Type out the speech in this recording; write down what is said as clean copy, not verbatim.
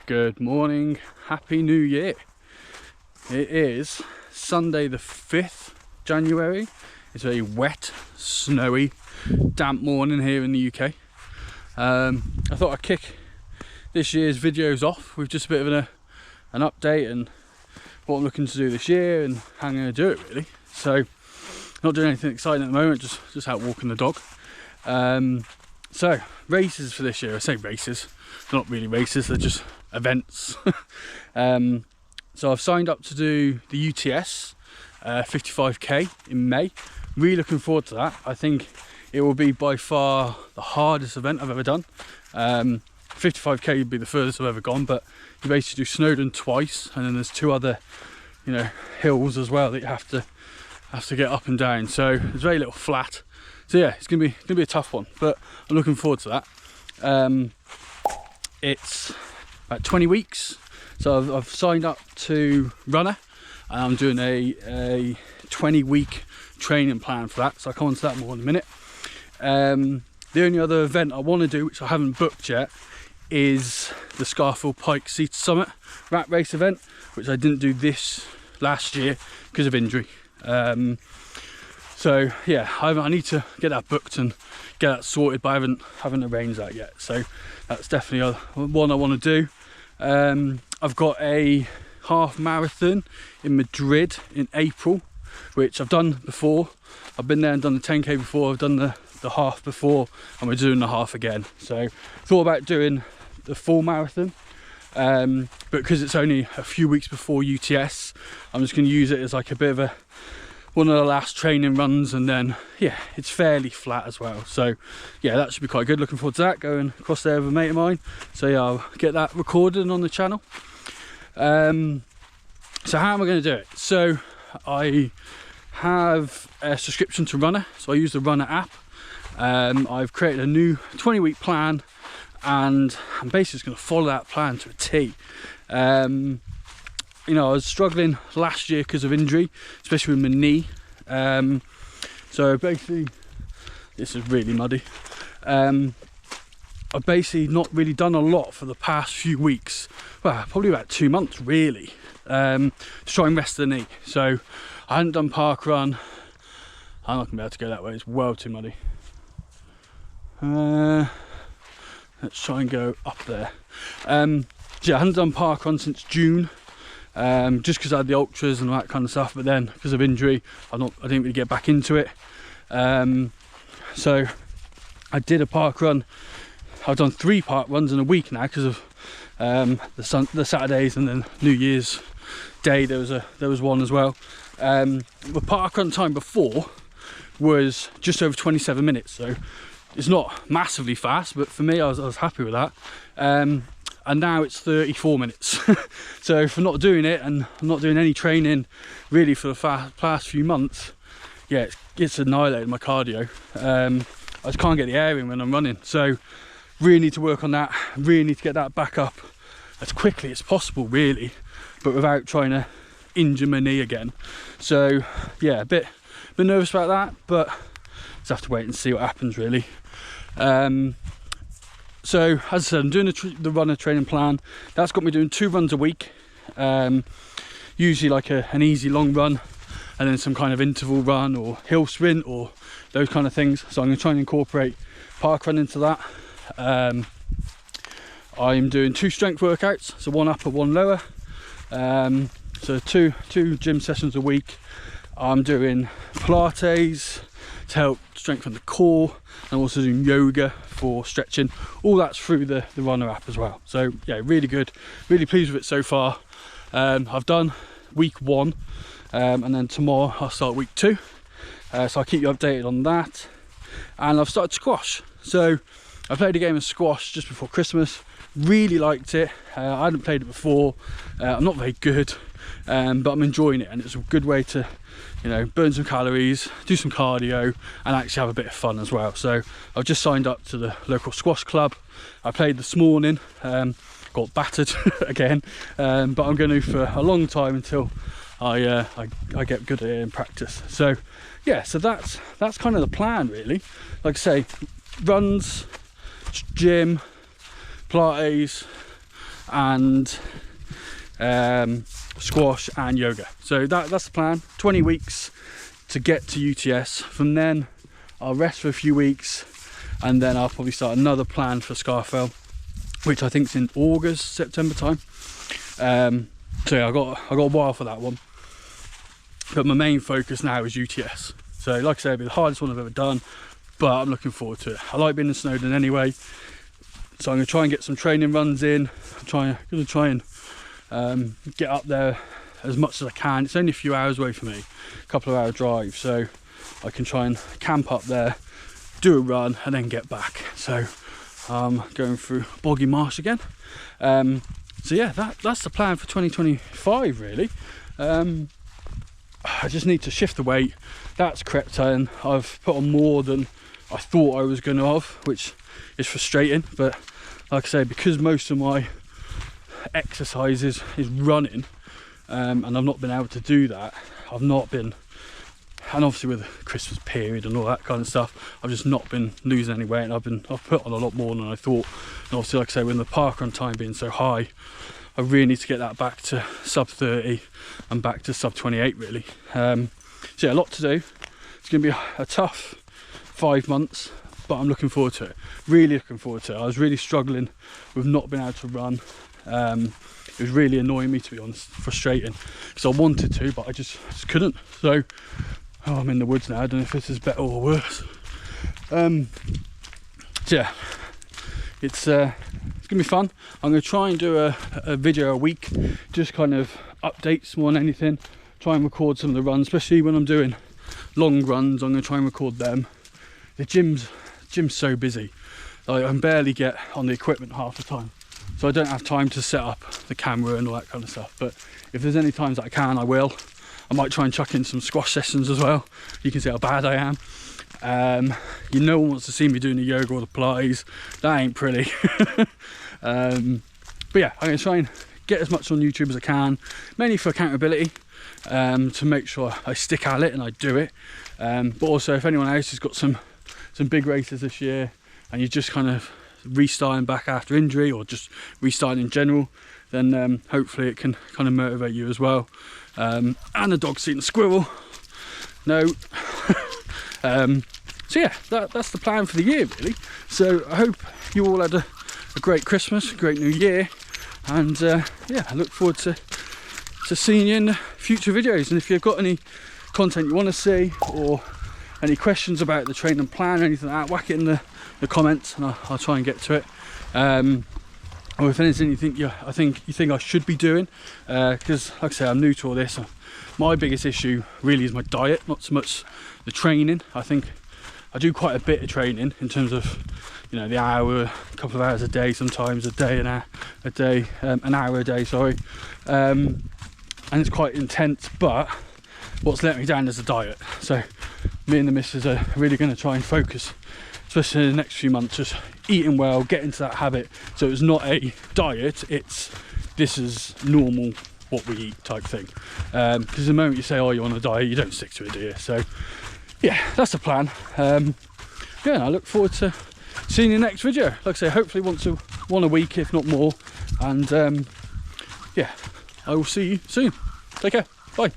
Good morning, happy new year. It is Sunday the 5th January. It's a wet, snowy, damp morning here in the UK. I thought I'd kick this year's videos off with just a bit of an update and what I'm looking to do this year and how I'm going to do it really. So not doing anything exciting at the moment, just out walking the dog. So races for this year. I say races, they're not really races, they're just events. So I've signed up to do the UTS 55k in May. Really looking forward to that. I think it will be by far the hardest event I've ever done. 55k would be the furthest I've ever gone, but you basically do Snowdon twice, and then there's two other, hills as well that you have to get up and down. So there's very little flat. So yeah, it's gonna be a tough one, but I'm looking forward to that. It's about 20 weeks. So I've signed up to Runna, and I'm doing a 20-week training plan for that. So I'll come on to that more in a minute. The only other event I want to do, which I haven't booked yet, is the Scarfield Pike Sea to Summit rat race event, which I didn't do this last year because of injury. So yeah, I need to get that booked and get that sorted, but I haven't arranged that yet. So that's definitely one I want to do. I've got a half marathon in Madrid in April, which I've done before. I've been there and done the 10k before. I've done the half before, and we're doing the half again. So thought about doing the full marathon, but because it's only a few weeks before UTS, I'm just going to use it as like a bit of one of the last training runs, and then yeah, it's fairly flat as well. So yeah, that should be quite good. Looking forward to that, going across there with a mate of mine. So yeah, I'll get that recorded on the channel. So how am I going to do it? So I have a subscription to Runna, so I use the Runna app. I've created a new 20-week plan, and I'm basically just going to follow that plan to a T. I was struggling last year because of injury, especially with my knee. So basically, this is really muddy. I've basically not really done a lot for the past few weeks. Well, probably about 2 months really, to try and rest the knee. So I hadn't done park run. I'm not going to be able to go that way, it's well too muddy. Let's try and go up there. So I hadn't done park run since June. Just because I had the ultras and all that kind of stuff, but then because of injury I didn't really get back into it. So I did a park run. I've done 3 park runs in a week now because of the Saturdays, and then New Year's Day there was one as well. The park run time before was just over 27 minutes, so it's not massively fast, but for me I was happy with that. And now it's 34 minutes. So for not doing it, and not doing any training really for the past few months, yeah, it's annihilated my cardio. I just can't get the air in when I'm running. So really need to work on that. Really need to get that back up as quickly as possible really, but without trying to injure my knee again. So yeah, a bit nervous about that, but just have to wait and see what happens really. So as I said, I'm doing the Runna training plan. That's got me doing 2 runs a week, usually like an easy long run, and then some kind of interval run or hill sprint or those kind of things. So I'm going to try and incorporate park run into that. I'm doing 2 strength workouts, so 1 upper, 1 lower. So two gym sessions a week. I'm doing Pilates to help strengthen the core, and also doing yoga for stretching. All that's through the Runna app as well. So yeah, really good, really pleased with it so far. I've done week 1, and then tomorrow I'll start week 2. So I'll keep you updated on that. And I've started squash. So I played a game of squash just before Christmas, really liked it. I hadn't played it before. I'm not very good, but I'm enjoying it, and it's a good way to burn some calories, do some cardio, and actually have a bit of fun as well. So I've just signed up to the local squash club. I played this morning, got battered again, but I'm going to for a long time until I get good at it in practice. So yeah, so that's kind of the plan really. Like I say, runs, gym, Pilates, and squash and yoga. So that's the plan. 20 weeks to get to UTS. From then I'll rest for a few weeks, and then I'll probably start another plan for Scafell, which I think is in August, September time. So yeah, I got a while for that one, but my main focus now is UTS. So like I say, it'll be the hardest one I've ever done, but I'm looking forward to it. I like being in Snowdon anyway, so I'm going to try and get some training runs in. I'm going to try and get up there as much as I can. It's only a few hours away from me, a couple of hour drive, so I can try and camp up there, do a run, and then get back. So I'm going through boggy marsh again. So yeah, that's the plan for 2025 really. I just need to shift the weight. That's crept in. I've put on more than I thought I was going to have, which is frustrating, but like I say, because most of my exercise is running, and I've not been able to do that, I've not been, and obviously with the Christmas period and all that kind of stuff, I've just not been losing any weight, and I've put on a lot more than I thought. And obviously, like I say, with the parkrun time being so high, I really need to get that back to sub 30 and back to sub 28 really. So yeah, a lot to do. It's going to be a tough 5 months, but I'm looking forward to it. Really looking forward to it. I was really struggling with not being able to run. It was really annoying me, to be honest, frustrating, because I wanted to, but I just couldn't. So I'm in the woods now. I don't know if this is better or worse. So yeah, it's gonna be fun. I'm gonna try and do a video a week, just kind of updates more than anything. Try and record some of the runs, especially when I'm doing long runs. I'm gonna try and record them. The gym's so busy, like I can barely get on the equipment half the time, so I don't have time to set up the camera and all that kind of stuff. But if there's any times that I can, I will. I might try and chuck in some squash sessions as well. You can see how bad I am. No one wants to see me doing the yoga or the Pilates. That ain't pretty. But yeah, I'm going to try and get as much on YouTube as I can, mainly for accountability, to make sure I stick at it and I do it. But also, if anyone else has got some big races this year and you're just kind of restarting back after injury, or just restarting in general, then hopefully it can kind of motivate you as well. And the dog's eating a squirrel. No. So yeah, that's the plan for the year really. So I hope you all had a great Christmas, a great New Year, and yeah, I look forward to seeing you in future videos. And if you've got any content you want to see, or any questions about the training plan or anything like that, whack it in the comments, and I'll try and get to it. Or if anything you think you think I should be doing, because like I say, I'm new to all this. My biggest issue really is my diet, not so much the training. I think I do quite a bit of training in terms of, you know, the hour, a couple of hours a day, sometimes an hour a day, sorry. And it's quite intense, but what's let me down is the diet. So me and the missus are really going to try and focus, especially in the next few months, just eating well, get into that habit. So it's not a diet, this is normal what we eat type thing. Because the moment you say, oh, you're on a diet, you don't stick to it, do you? So yeah, that's the plan. Yeah, and I look forward to seeing you next video. Like I say, hopefully one a week, if not more. And yeah, I will see you soon. Take care. Bye.